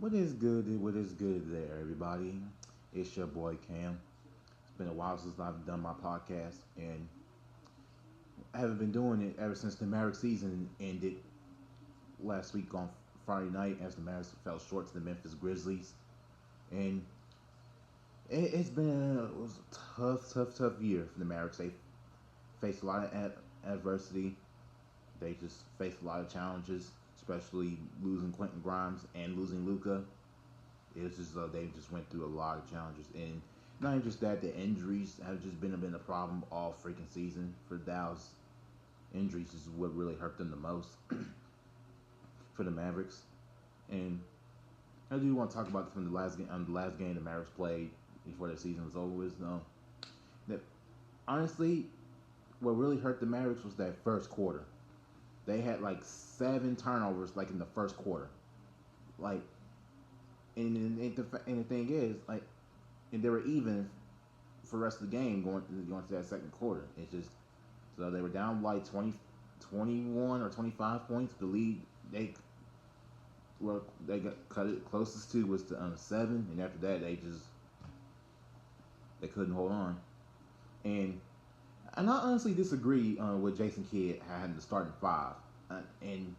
What is good? What is good there, everybody? It's your boy Cam. It's been a while since I've done my podcast, and I haven't been doing it ever since the Maverick season ended last week on Friday night as the Mavericks fell short to the Memphis Grizzlies. And it was a tough year for the Mavericks. They faced a lot of adversity. They just faced a lot of challenges, especially losing Quentin Grimes and losing Luca. It was just they just went through a lot of challenges, and not even just that, the injuries have just been a problem all freaking season for Dallas. Injuries is what really hurt them the most for the Mavericks, and I do want to talk about from the last game. The last game the Mavericks played before the season was over with. That honestly, what really hurt the Mavericks was that first quarter. They had like 7 turnovers like in the first quarter, like and the thing is, like, and they were even for the rest of the game going to that second quarter. It's just so they were down like 20, 21 or 25 points. The lead they got cut it closest to was to 7, and after that they couldn't hold on. And I honestly disagree with Jason Kidd having the starting five, and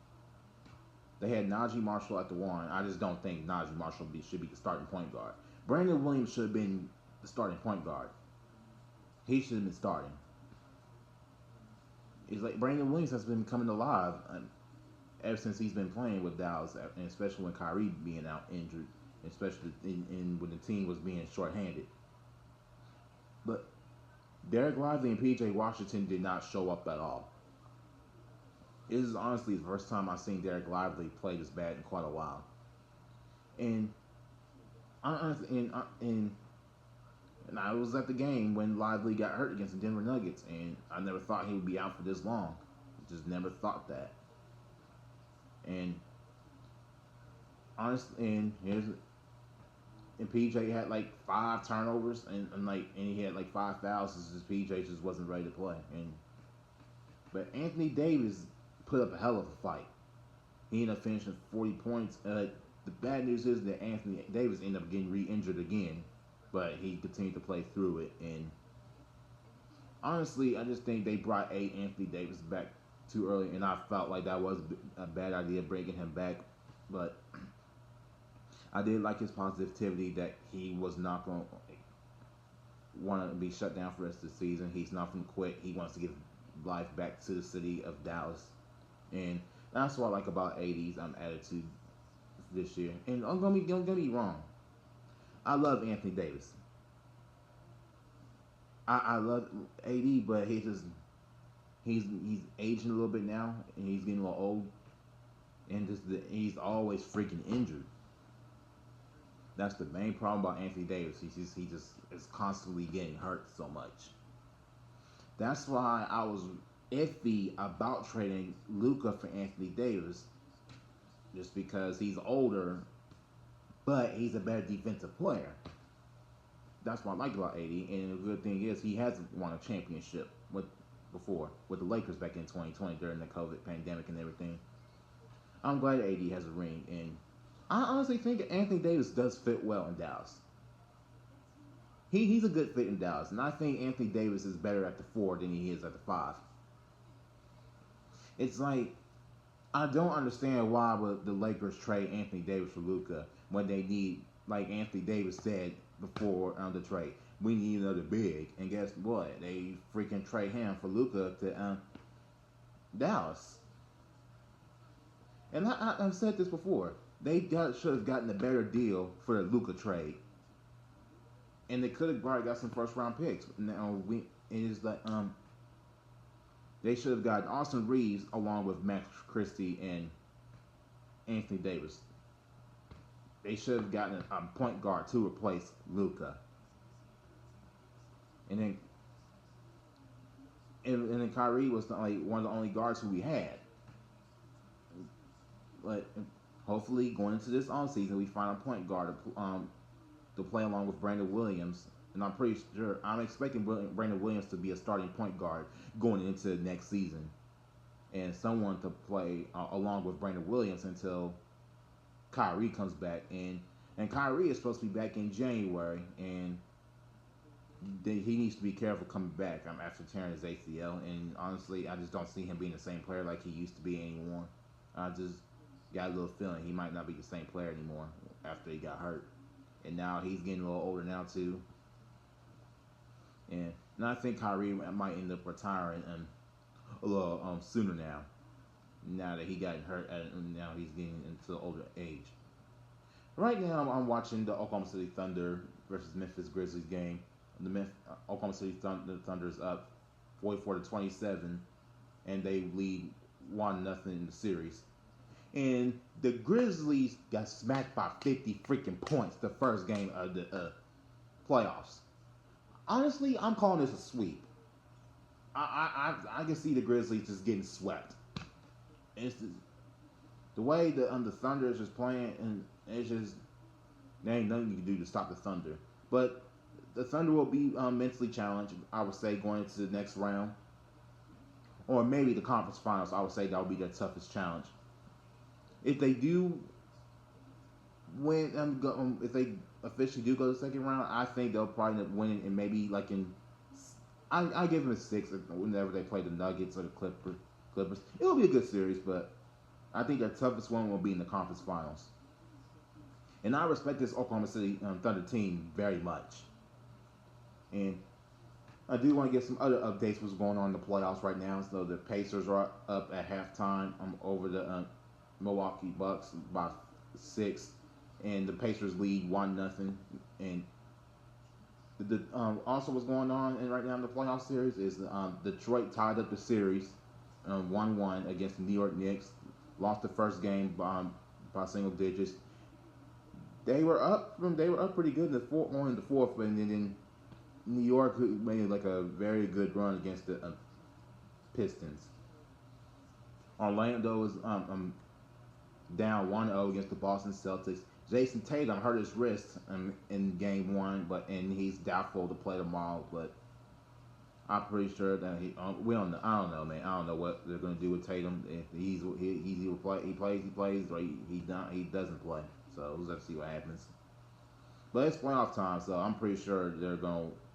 they had Najee Marshall at the one. I just don't think Najee Marshall should be the starting point guard. Brandon Williams should have been the starting point guard. He should have been starting. It's like Brandon Williams has been coming alive ever since he's been playing with Dallas, and especially when Kyrie being out injured, especially when the team was being shorthanded. But Derek Lively and PJ Washington did not show up at all. This is honestly the first time I've seen Derek Lively play this bad in quite a while. And and I was at the game when Lively got hurt against the Denver Nuggets, and I never thought he would be out for this long. Just never thought that. And honestly, and PJ had like 5 turnovers, and he had like 5 fouls. Just PJ just wasn't ready to play. But Anthony Davis put up a hell of a fight. He ended up finishing 40 points. The bad news is that Anthony Davis ended up getting re-injured again, but he continued to play through it. And honestly, I just think they brought Anthony Davis back too early, and I felt like that was a bad idea bringing him back. But I did like his positivity that he was not going to want to be shut down for the rest of the season. He's not going to quit. He wants to give life back to the city of Dallas, and that's what I like about AD's attitude this year. And don't get me wrong, I love Anthony Davis. I love AD, but he's aging a little bit now, and he's getting a little old, and he's always freaking injured. That's the main problem about Anthony Davis. He just is constantly getting hurt so much. That's why I was iffy about trading Luca for Anthony Davis, just because he's older, but he's a better defensive player. That's what I like about AD. And the good thing is he hasn't won a championship before with the Lakers back in 2020 during the COVID pandemic and everything. I'm glad AD has a ring, and I honestly think Anthony Davis does fit well in Dallas. He's a good fit in Dallas, and I think Anthony Davis is better at the 4 than he is at the 5. It's like I don't understand why would the Lakers trade Anthony Davis for Luca when they need, like Anthony Davis said before the trade, we need another big. And guess what? They freaking trade him for Luca to Dallas. And I've said this before. They should have gotten a better deal for the Luca trade, and they could have probably got some first round picks. Now it is like they should have gotten Austin Reeves along with Max Christie and Anthony Davis. They should have gotten a point guard to replace Luca, and then Kyrie was one of the only guards who we had. But hopefully, going into this offseason, we find a point guard to play along with Brandon Williams. And I'm expecting Brandon Williams to be a starting point guard going into next season. And someone to play along with Brandon Williams until Kyrie comes back, and Kyrie is supposed to be back in January, and he needs to be careful coming back. After tearing his ACL, and honestly, I just don't see him being the same player like he used to be anymore. I just got a little feeling he might not be the same player anymore after he got hurt, and now he's getting a little older now too. And I think Kyrie might end up retiring a little sooner now. Now that he got hurt, and now he's getting into the older age. Right now, I'm watching the Oklahoma City Thunder versus Memphis Grizzlies game. The Oklahoma City Thunder's up 44-27, and they lead 1-0 in the series. And the Grizzlies got smacked by 50 freaking points the first game of the playoffs. Honestly, I'm calling this a sweep. I can see the Grizzlies just getting swept. It's the way the Thunder is just playing, and it's just there ain't nothing you can do to stop the Thunder. But the Thunder will be mentally challenged, I would say, going into the next round, or maybe the conference finals. I would say that will be their toughest challenge. If they do win, if they officially do go to the second round, I think they'll probably end up winning, and maybe like I give them a 6 whenever they play the Nuggets or the Clippers. It'll be a good series, but I think their toughest one will be in the conference finals. And I respect this Oklahoma City Thunder team very much. And I do want to get some other updates what's going on in the playoffs right now. So the Pacers are up at halftime over the Milwaukee Bucks by 6, and the Pacers lead 1-0. And also what's going on right now in the playoff series is Detroit tied up the series 1-1 against the New York Knicks. Lost the first game by single digits. They were up pretty good in the fourth, and then New York made like a very good run against the Pistons. Orlando is down 1-0 against the Boston Celtics. Jason Tatum hurt his wrist in Game 1, and he's doubtful to play tomorrow. But I'm pretty sure that we don't know. I don't know, man. I don't know what they're going to do with Tatum. If he plays, or he doesn't play. So we'll have to see what happens. But it's playoff time, so I'm pretty sure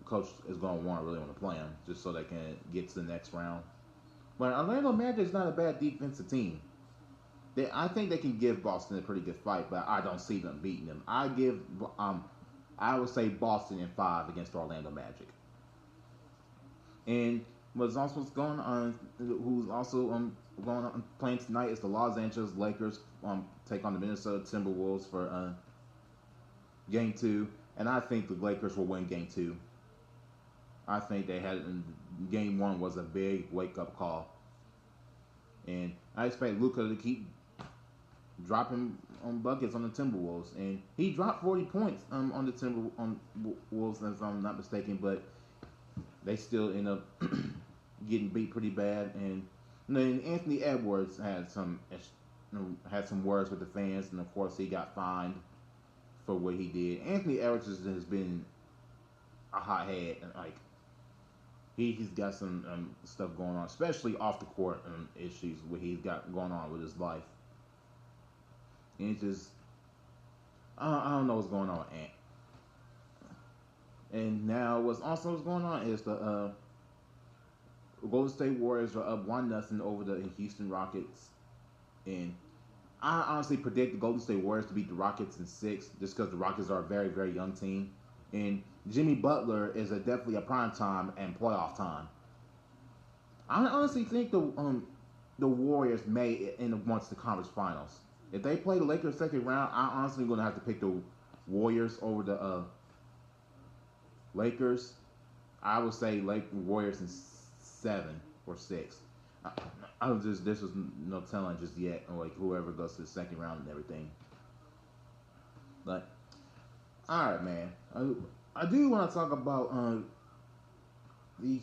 coach is going to really want to play him just so they can get to the next round. But Orlando Magic is not a bad defensive team. I think they can give Boston a pretty good fight, but I don't see them beating them. I would say Boston in 5 against Orlando Magic. And who's also going on playing tonight is the Los Angeles Lakers take on the Minnesota Timberwolves for Game 2, and I think the Lakers will win Game 2. I think Game 1 was a big wake-up call, and I expect Luka to keep dropping buckets on the Timberwolves, and he dropped 40 points on the Timberwolves, if I'm not mistaken, but they still end up getting beat pretty bad. And then Anthony Edwards had some words with the fans, and of course he got fined for what he did. Anthony Edwards has been a hothead, and he's got some stuff going on, especially off the court issues what he's got going on with his life. And it's just I don't know what's going on with Ant. And now what's going on is the Golden State Warriors are up 1-0 over the Houston Rockets, and I honestly predict the Golden State Warriors to beat the Rockets in 6, just because the Rockets are a very, very young team, and Jimmy Butler is definitely a prime time and playoff time. I honestly think the Warriors may end up once the conference finals. If they play the Lakers second round, I'm honestly going to have to pick the Warriors over the Lakers. I would say Warriors in 7 or 6. This was no telling just yet, or whoever goes to the second round and everything. But all right, man. I do want to talk about the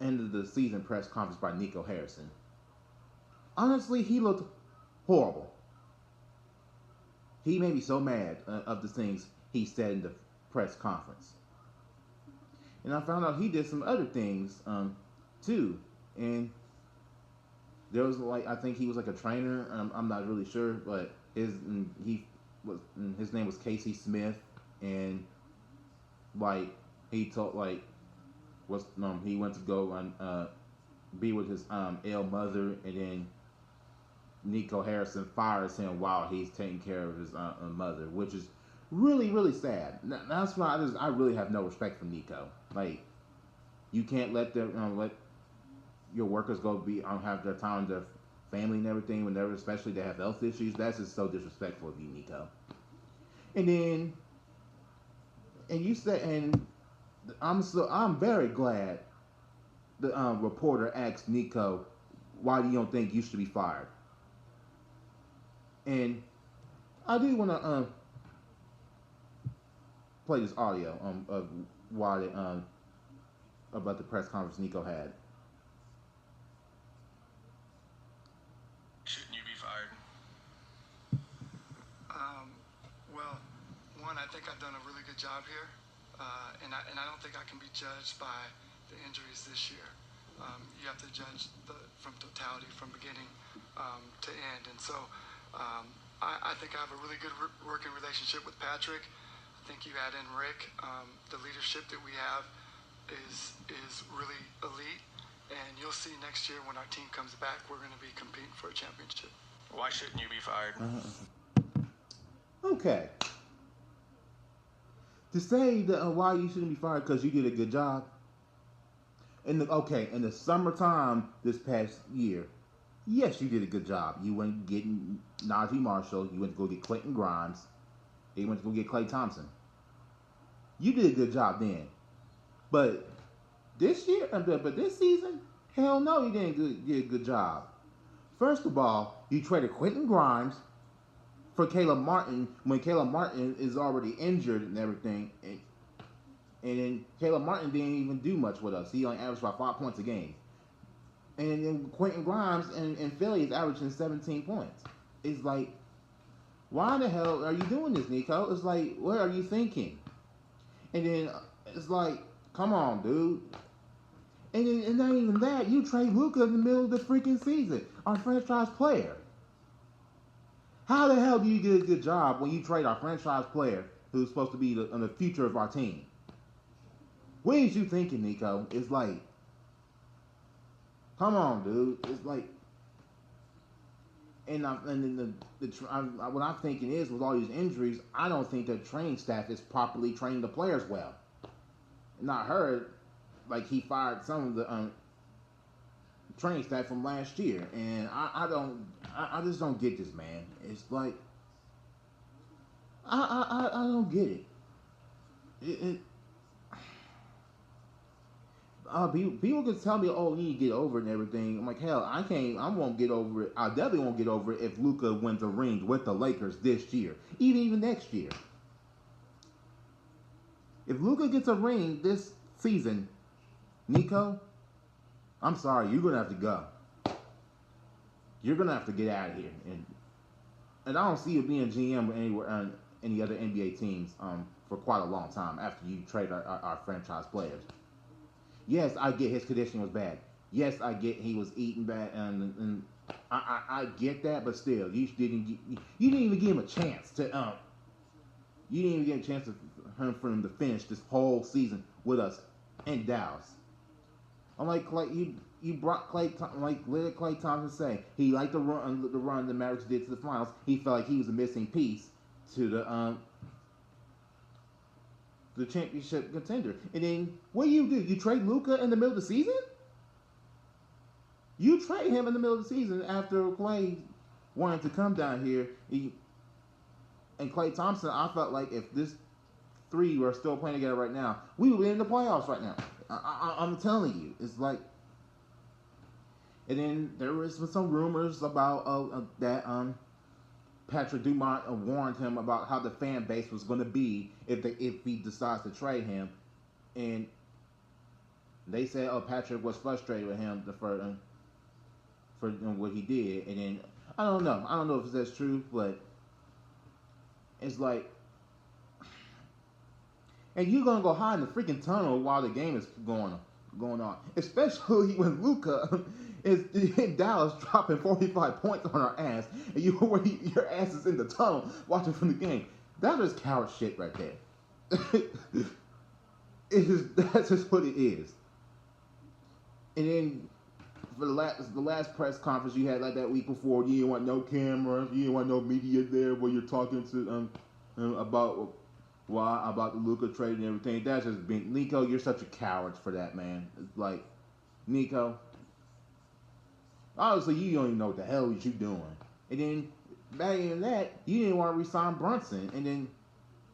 end of the season press conference by Nico Harrison. Honestly, he looked horrible. He made me so mad of the things he said in the press conference. And I found out he did some other things too. And There was like I think he was like a trainer. I'm not really sure, but his name was Casey Smith, and like he told like was he went to go and be with his ill mother, and then Nico Harrison fires him while he's taking care of his mother, which is really sad. That's why I really have no respect for Nico. Like you can't let your workers go be have their time with their family and everything whenever, especially they have health issues. That's just so disrespectful of you, Nico. And then you said, and I'm very glad the reporter asked Nico, why do you don't think you should be fired? And I do want to play this audio of why they, about the press conference Nico had. Shouldn't you be fired? Well, one, I think I've done a really good job here, and I don't think I can be judged by the injuries this year. You have to judge from totality, from beginning to end, and so I think I have a really good working relationship with Patrick. I think you add in Rick. The leadership that we have is really elite, and you'll see next year when our team comes back, we're going to be competing for a championship. Why shouldn't you be fired? Okay. To say that why you shouldn't be fired because you did a good job. In the summertime this past year, yes, you did a good job. You went getting Najee Marshall. You went to go get Quentin Grimes. You went to go get Klay Thompson. You did a good job then. But this year, but this season, hell no, you didn't get a good job. First of all, you traded Quentin Grimes for Caleb Martin when Caleb Martin is already injured and everything. And then Caleb Martin didn't even do much with us. He only averaged about 5 points a game. And then Quentin Grimes in Philly is averaging 17 points. It's like, why the hell are you doing this, Nico? It's like, what are you thinking? And then it's like, come on, dude. And not even that, you trade Luka in the middle of the freaking season, our franchise player. How the hell do you get a good job when you trade our franchise player who's supposed to be the future of our team? What is you thinking, Nico? It's like, come on, dude. It's like, what I'm thinking is, with all these injuries, I don't think the training staff is properly training the players well. And I heard, like, he fired some of the training staff from last year, and I just don't get this, man. It's like, I don't get it. People can tell me, oh, you need to get over it and everything. I'm like, hell, I won't get over it. I definitely won't get over it if Luka wins a ring with the Lakers this year, even next year. If Luka gets a ring this season, Nico, I'm sorry, you're gonna have to go. You're gonna have to get out of here, and I don't see you being GM anywhere on any other NBA teams for quite a long time after you trade our franchise players. Yes, I get his condition was bad. Yes, I get he was eating bad, and I get that, but still, you didn't even give him a chance to you didn't even get a chance for him to finish this whole season with us in Dallas. I'm like you brought let Klay Thompson say he liked the run the Mavericks did to the finals. He felt like he was a missing piece to the championship contender. And then what do? You trade Luka in the middle of the season? You trade him in the middle of the season after Klay wanted to come down here. And Klay Thompson, I felt like if this three were still playing together right now, we would be in the playoffs right now. I'm telling you, it's like. And then there was some rumors about that Patrick Dumont warned him about how the fan base was going to be if he decides to trade him, and they said, Patrick was frustrated with him for what he did, and then I don't know if that's true, but it's like, and you're gonna go hide in the freaking tunnel while the game is going on. going on, especially when Luka is in Dallas dropping 45 points on our ass, and your ass is in the tunnel watching from the game. That is coward shit right there. That's just what it is. And then for the last press conference you had like that week before, you didn't want no cameras, you didn't want no media there where you're talking to about the Luka trade and everything. That's just being Nico. You're such a coward for that, man. It's like Nico. Honestly, you don't even know what the hell you're doing. And then back in that, you didn't want to resign Brunson, and then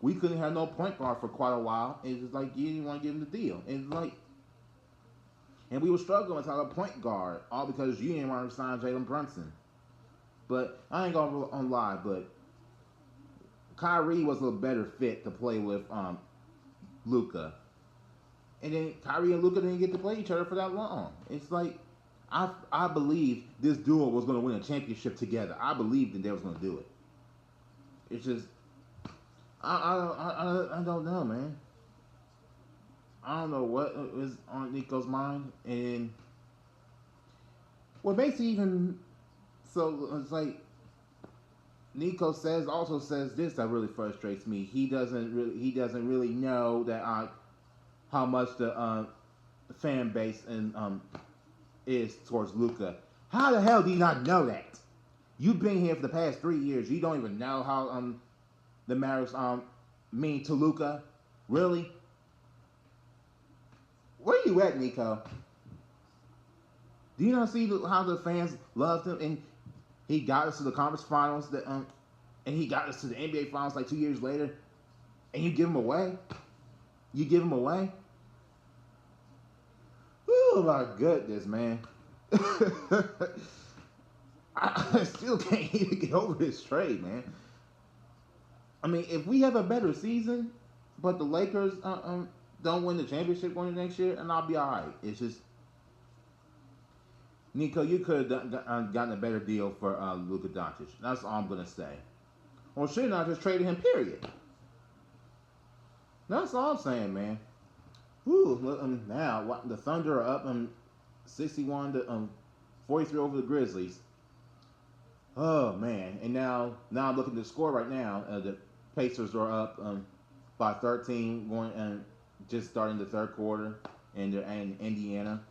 we couldn't have no point guard for quite a while. It's just like you didn't want to give him the deal. And it's like, and we were struggling without a point guard, all because you didn't want to resign Jalen Brunson. But I ain't gonna lie, but Kyrie was a better fit to play with Luka. And then Kyrie and Luka didn't get to play each other for that long. It's like I believed this duo was going to win a championship together. I believed that they was going to do it. It's just I don't know, man. I don't know what is on Nico's mind, and what makes it even so, it's like Nico also says this that really frustrates me. He doesn't really know that how much the fan base and is towards Luka. How the hell do you not know that? You've been here for the past 3 years. You don't even know how the Mavs mean to Luka. Really? Where you at, Nico? Do you not see how the fans loved him? And he got us to the conference finals, and he got us to the NBA finals like 2 years later, and you give him away? You give him away? Oh my goodness, man. I still can't even get over this trade, man. I mean, if we have a better season, but the Lakers don't win the championship going into next year, and I'll be alright. It's just, Nico, you could have gotten a better deal for Luka Doncic. That's all I'm gonna say. Or should not just traded him, period. That's all I'm saying, man. Whew, now the Thunder are up 61 to 43 over the Grizzlies. Oh man! And now I'm looking at the score right now. The Pacers are up by 13, going just starting the third quarter, and they're in Indiana.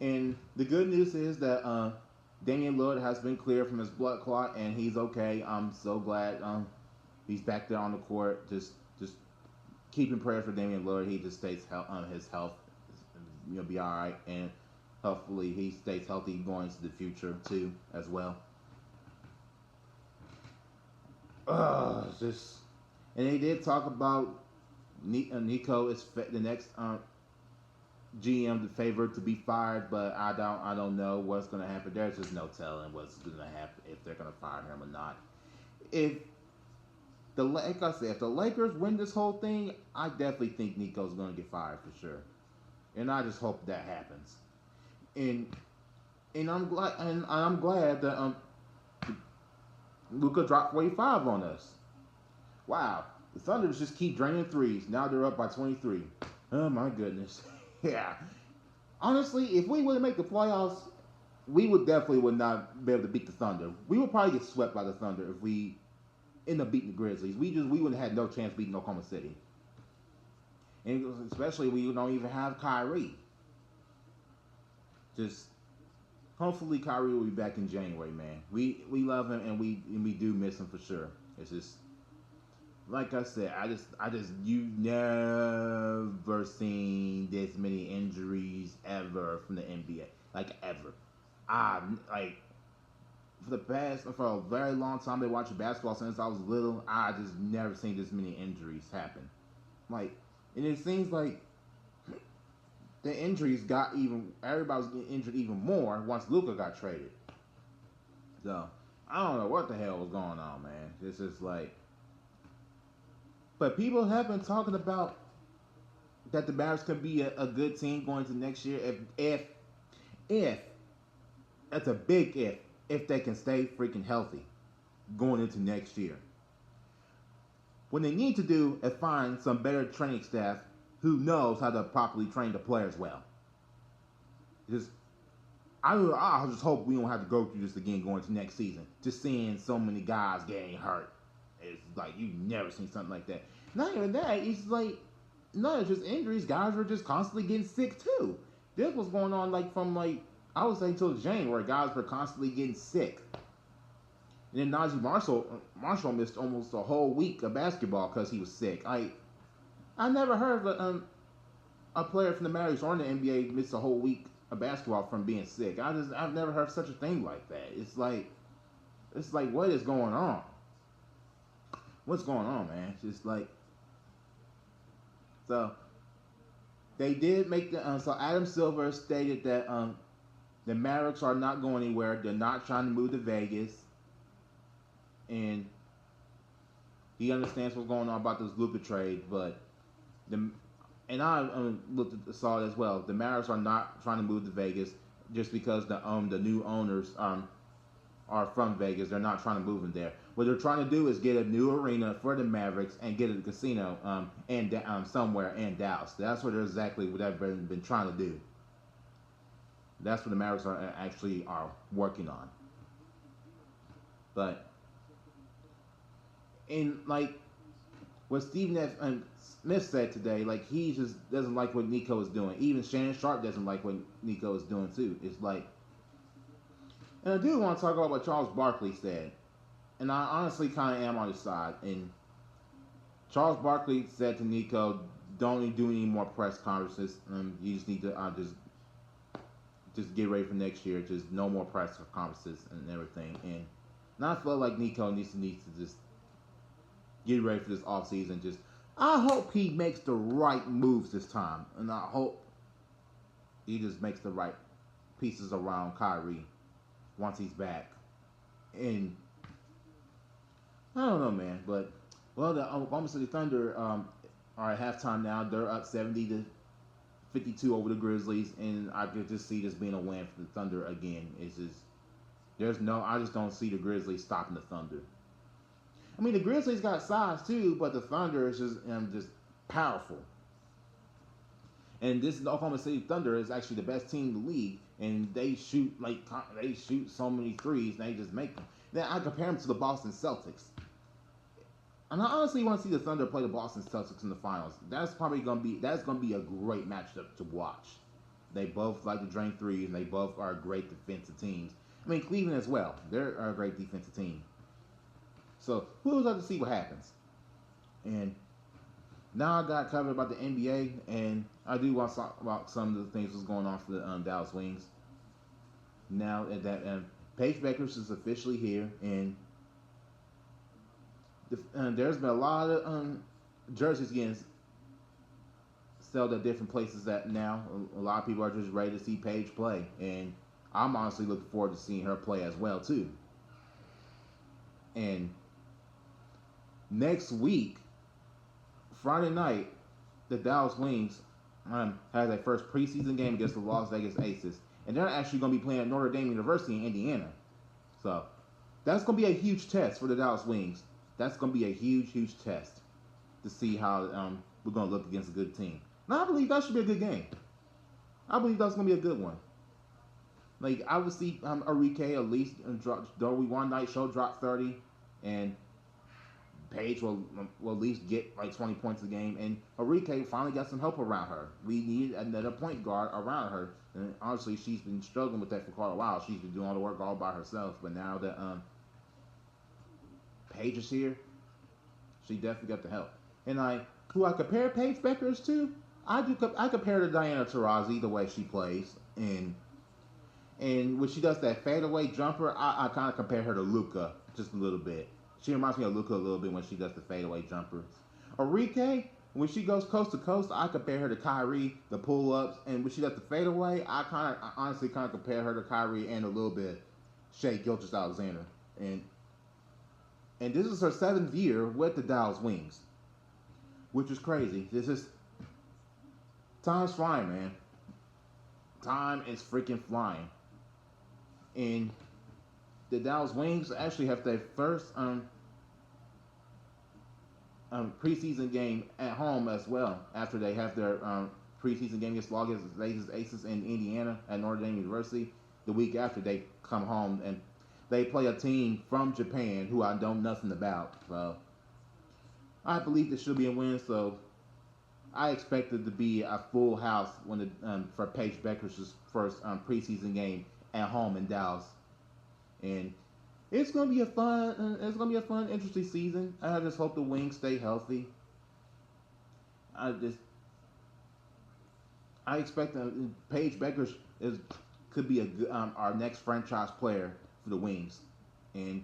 And the good news is that Damian Lillard has been cleared from his blood clot, and he's okay. I'm so glad he's back there on the court. Just keeping prayers for Damian Lillard. He just stays his health, be all right, and hopefully he stays healthy going into the future too as well. And they did talk about Nico is the next GM, the favorite to be fired, but I don't know what's gonna happen. There's just no telling what's gonna happen, if they're gonna fire him or not. If the Lakers win this whole thing, I definitely think Nico's gonna get fired for sure, and I just hope that happens. And I'm glad that Luka dropped 45 on us. Wow, the Thunder just keep draining threes. Now they're up by 23. Oh my goodness. Yeah. Honestly, if we wouldn't make the playoffs, we would not be able to beat the Thunder. We would probably get swept by the Thunder if we end up beating the Grizzlies. We wouldn't have had no chance beating Oklahoma City. And especially we don't even have Kyrie. Just hopefully Kyrie will be back in January, man. We love him and we do miss him for sure. It's just like I said, you never seen this many injuries ever from the NBA. Like ever. For a very long time, I've been watching basketball since I was little. I just never seen this many injuries happen. And it seems like the injuries everybody was getting injured even more once Luka got traded. So, I don't know what the hell was going on, man. It's just like, but people have been talking about that the Mavs could be a good team going to next year if that's a big if they can stay freaking healthy going into next year. What they need to do is find some better training staff who knows how to properly train the players well. just I just hope we don't have to go through this again going to next season. Just seeing so many guys getting hurt, it's like you never seen something like that. Not even that, it's like no, it's just injuries. Guys were just constantly getting sick too. This was going on like from like I would say until January. Guys were constantly getting sick. And then Najee Marshall missed almost a whole week of basketball because he was sick. I never heard of a player from the Mavs or in the NBA miss a whole week of basketball from being sick. I've never heard such a thing like that. It's like what is going on? What's going on, man? It's just like so. They did make the so Adam Silver stated that the Mavericks are not going anywhere. They're not trying to move to Vegas, and he understands what's going on about this Luka trade. But I saw it as well. The Mavericks are not trying to move to Vegas just because the new owners are from Vegas. They're not trying to move them there. What they're trying to do is get a new arena for the Mavericks and get a casino somewhere in Dallas. That's what exactly what they've been trying to do. That's what the Mavericks are working on. But in like what Stephen F. Smith said today, like he just doesn't like what Nico is doing. Even Shannon Sharp doesn't like what Nico is doing too. It's like, and I do want to talk about what Charles Barkley said. And I honestly kind of am on his side. And Charles Barkley said to Nico, "Don't do any more press conferences. You just need to just get ready for next year. Just no more press conferences and everything." And I feel like Nico needs to just get ready for this offseason. Just I hope he makes the right moves this time, and I hope he just makes the right pieces around Kyrie once he's back. And I don't know, man, but well, the Oklahoma City Thunder are at halftime now. They're up 70-52 over the Grizzlies, and I could just see this being a win for the Thunder again. It's just I just don't see the Grizzlies stopping the Thunder. I mean, the Grizzlies got size too, but the Thunder is just powerful. And the Oklahoma City Thunder is actually the best team in the league, and they shoot so many threes, and they just make them. Then I compare them to the Boston Celtics. And I honestly want to see the Thunder play the Boston Celtics in the finals. That's gonna be a great matchup to watch. They both like to drain threes, and they both are great defensive teams. I mean, Cleveland as well. They're a great defensive team. So we'll have to see what happens. And now I got covered about the NBA, and I do want to talk about some of the things that's going on for the Dallas Wings. Now that Paige Beckers is officially here, and there's been a lot of jerseys getting sold at different places that now a lot of people are just ready to see Paige play, and I'm honestly looking forward to seeing her play as well too. And next week, Friday night, the Dallas Wings has their first preseason game against the Las Vegas Aces, and they're actually going to be playing at Notre Dame University in Indiana. So that's going to be a huge test for the Dallas Wings. That's going to be a huge, huge test to see how we're going to look against a good team. Now, I believe that should be a good game. I believe that's going to be a good one. Like, I would see Enrique at least during one night show drop 30, and Paige will at least get like 20 points a game. And Enrique finally got some help around her. We need another point guard around her. And honestly, she's been struggling with that for quite a while. She's been doing all the work all by herself. But now that Paige is here, she definitely got the help. And who I compare Paige Beckers to, I compare her to Diana Taurasi, the way she plays. And when she does that fadeaway jumper, I kind of compare her to Luka just a little bit. She reminds me of Luka a little bit when she does the fadeaway jumpers. Enrique, when she goes coast to coast, I compare her to Kyrie, the pull-ups. And when she does the fadeaway, I honestly compare her to Kyrie and a little bit Shai Gilgeous-Alexander. And this is her 7th year with the Dallas Wings, which is crazy. Time's flying, man. Time is freaking flying. And the Dallas Wings actually have their first preseason game at home as well after they have their preseason game against Las Vegas Aces in Indiana at Notre Dame University. The week after, they come home and they play a team from Japan who I know nothing about. So I believe this should be a win. So I expect it to be a full house when for Paige Becker's first preseason game at home in Dallas, and it's gonna be a fun, interesting season. I just hope the Wings stay healthy. I expect Paige Becker could be our next franchise player for the Wings, and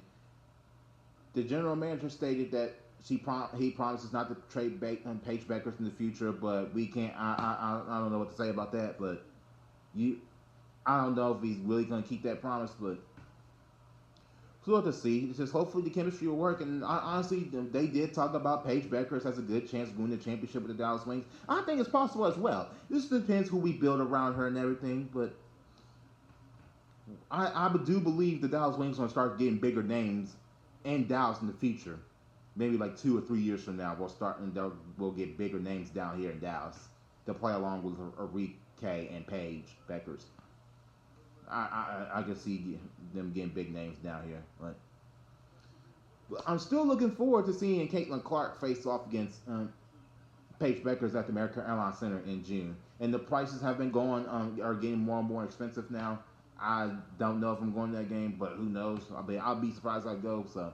the general manager stated that he promises not to trade Paige Becker in the future, but we can't. I don't know what to say about that, but I don't know if he's really going to keep that promise, but we'll have to see. It's just hopefully the chemistry will work. And honestly, they did talk about Paige Becker has a good chance of winning the championship with the Dallas Wings. I think it's possible as well. This depends who we build around her and everything, but I do believe the Dallas Wings are going to start getting bigger names in Dallas in the future. Maybe like 2 or 3 years from now, we'll get bigger names down here in Dallas to play along with Enrique and Paige Beckers. I can see them getting big names down here, but I'm still looking forward to seeing Caitlin Clark face off against Paige Beckers at the American Airlines Center in June. And the prices have been are getting more and more expensive now. I don't know if I'm going to that game, but who knows? I'll be surprised if I go. So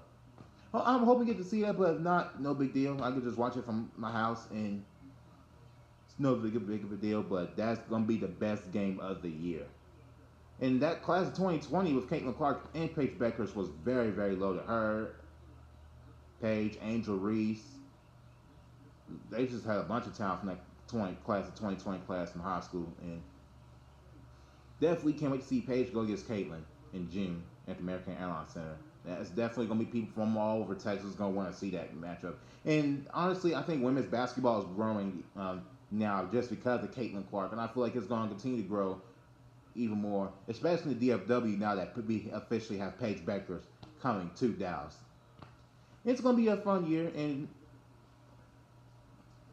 I'm hoping to get to see that, but if not, no big deal. I could just watch it from my house, and it's no big of a deal. But that's gonna be the best game of the year. And that class of 2020 with Caitlin Clark and Paige Beckers was very, very loaded. Her, Paige, Angel Reese, they just had a bunch of talent from that 2020 class from high school. And definitely can't wait to see Paige go against Caitlin in June at the American Airlines Center. That's definitely going to be people from all over Texas going to want to see that matchup. And honestly, I think women's basketball is growing now just because of Caitlin Clark. And I feel like it's going to continue to grow even more, especially in the DFW now that we officially have Paige Beckers coming to Dallas. It's going to be a fun year, and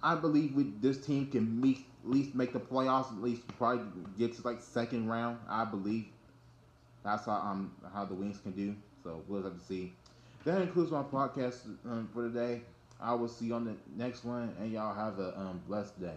I believe this team can at least make the playoffs, at least probably get to like second round. I believe that's how the Wings can do. So we'll have to see. That concludes my podcast for today. I will see you on the next one, and y'all have a blessed day.